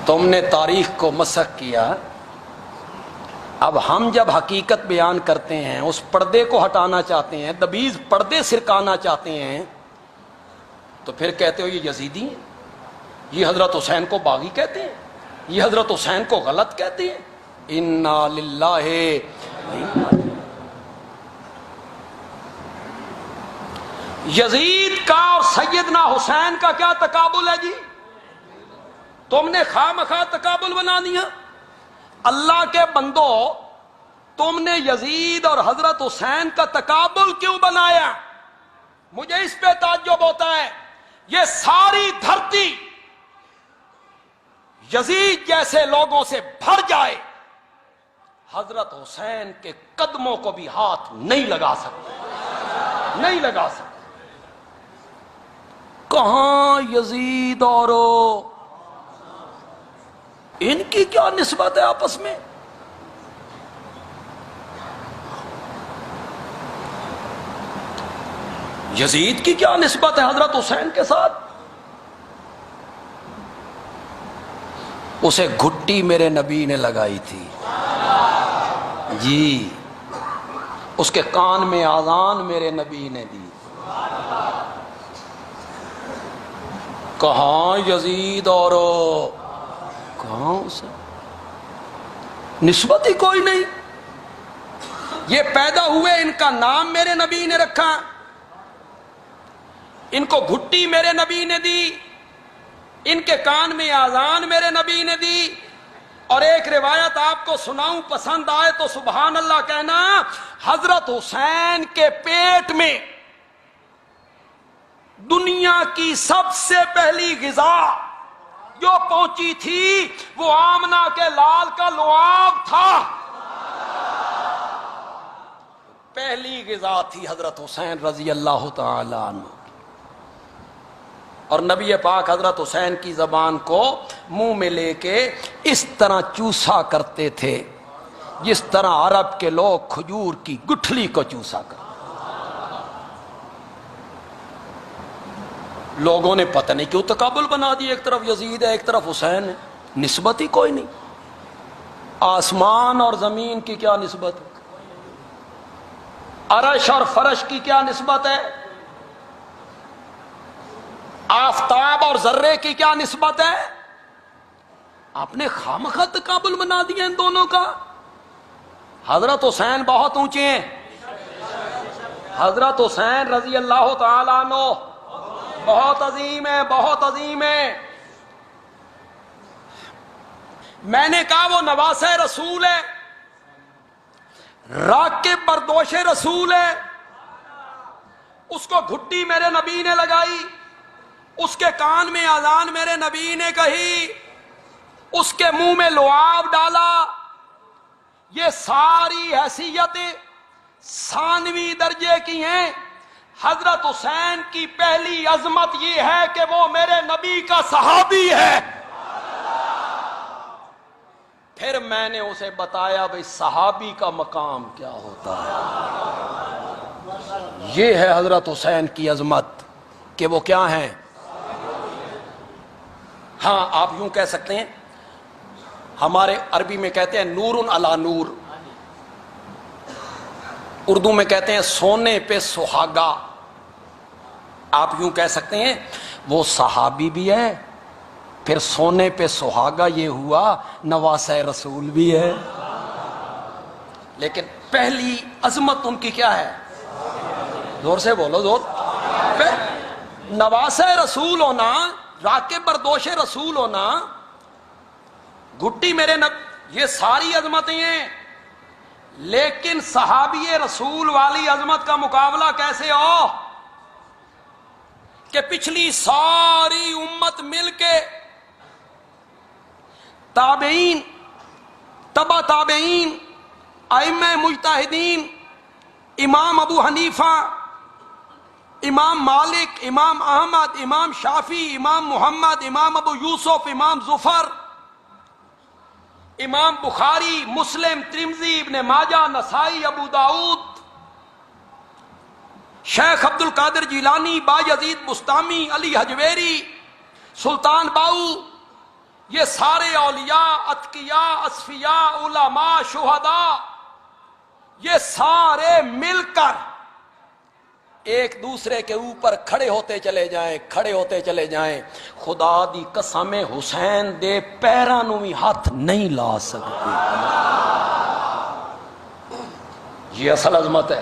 تم نے تاریخ کو مسخ کیا، اب ہم جب حقیقت بیان کرتے ہیں اس پردے کو ہٹانا چاہتے ہیں، دبیز پردے سرکانا چاہتے ہیں، تو پھر کہتے ہو یہ یزیدی ہیں، یہ حضرت حسین کو باغی کہتے ہیں، یہ حضرت حسین کو غلط کہتے ہیں۔ انا للہ، یزید کا اور سیدنا حسین کا کیا تقابل ہے جی؟ تم نے خواہ مخواہ تقابل بنا دیا۔ اللہ کے بندو، تم نے یزید اور حضرت حسین کا تقابل کیوں بنایا؟ مجھے اس پہ تعجب ہوتا ہے۔ یہ ساری دھرتی یزید جیسے لوگوں سے بھر جائے، حضرت حسین کے قدموں کو بھی ہاتھ نہیں لگا سکتے، نہیں لگا سکتے۔ کہاں یزید اور ان کی کیا نسبت ہے آپس میں؟ یزید کی کیا نسبت ہے حضرت حسین کے ساتھ؟ اسے گھٹی میرے نبی نے لگائی تھی جی، اس کے کان میں آذان میرے نبی نے دی۔ کہاں یزید اور کہاں اسے نسبت ہی کوئی نہیں۔ یہ پیدا ہوئے، ان کا نام میرے نبی نے رکھا، ان کو گھٹی میرے نبی نے دی، ان کے کان میں آذان میرے نبی نے دی۔ اور ایک روایت آپ کو سناؤں، پسند آئے تو سبحان اللہ کہنا، حضرت حسین کے پیٹ میں دنیا کی سب سے پہلی غذا جو پہنچی تھی وہ آمنہ کے لال کا لعاب تھا۔ پہلی غذا تھی حضرت حسین رضی اللہ تعالی عنہ، اور نبی پاک حضرت حسین کی زبان کو منہ میں لے کے اس طرح چوسا کرتے تھے جس طرح عرب کے لوگ کھجور کی گٹھلی کو چوسا کرتے۔ لوگوں نے پتہ نہیں کیوں تقابل بنا دی، ایک طرف یزید ہے ایک طرف حسین ہے، نسبت ہی کوئی نہیں۔ آسمان اور زمین کی کیا نسبت ہے؟ عرش اور فرش کی کیا نسبت ہے؟ آفتاب اور ذرے کی کیا نسبت ہے؟ آپ نے خامخواہ تقابل بنا دیا ان دونوں کا۔ حضرت حسین بہت اونچے ہیں، حضرت حسین رضی اللہ تعالیٰ عنہ بہت عظیم ہے، بہت عظیم ہے۔ میں نے کہا وہ نواسہ رسول ہے، راکب بردوش رسول ہے، اس کو گھٹی میرے نبی نے لگائی، اس کے کان میں اذان میرے نبی نے کہی، اس کے منہ میں لعاب ڈالا۔ یہ ساری حیثیتیں ثانوی درجے کی ہیں۔ حضرت حسین کی پہلی عظمت یہ ہے کہ وہ میرے نبی کا صحابی ہے۔ پھر میں نے اسے بتایا بھئی صحابی کا مقام کیا ہوتا ہے۔ یہ ہے حضرت حسین کی عظمت کہ وہ کیا ہیں۔ ہاں آپ یوں کہہ سکتے ہیں، ہمارے عربی میں کہتے ہیں نور علی نور، اردو میں کہتے ہیں سونے پہ سہاگا۔ آپ یوں کہہ سکتے ہیں وہ صحابی بھی ہے، پھر سونے پہ سہاگا، یہ ہوا نواسہ رسول بھی ہے۔ لیکن پہلی عظمت ان کی کیا ہے؟ زور سے بولو، زور۔ نواسہ رسول ہونا، راکب بردوش رسول ہونا، گھٹی میرے یہ ساری عظمتیں ہیں، لیکن صحابی رسول والی عظمت کا مقابلہ کیسے ہو کہ پچھلی ساری امت مل کے تابعین، تبع تابعین، ائمہ مجتہدین، امام ابو حنیفہ، امام مالک، امام احمد، امام شافعی، امام محمد، امام ابو یوسف، امام ظفر، امام بخاری، مسلم، ترمذی، ابن ماجہ، نسائی، ابو داؤد، شیخ عبد القادر جیلانی، بایزید بستامی، علی حجویری، سلطان باؤ، یہ سارے اولیاء، اتقیاء، اصفیاء، علماء، شہداء، یہ سارے مل کر ایک دوسرے کے اوپر کھڑے ہوتے چلے جائیں، کھڑے ہوتے چلے جائیں، خدا دی قسم حسین دے پیراں نوں بھی ہاتھ نہیں لا سکتے۔ یہ اصل عظمت ہے۔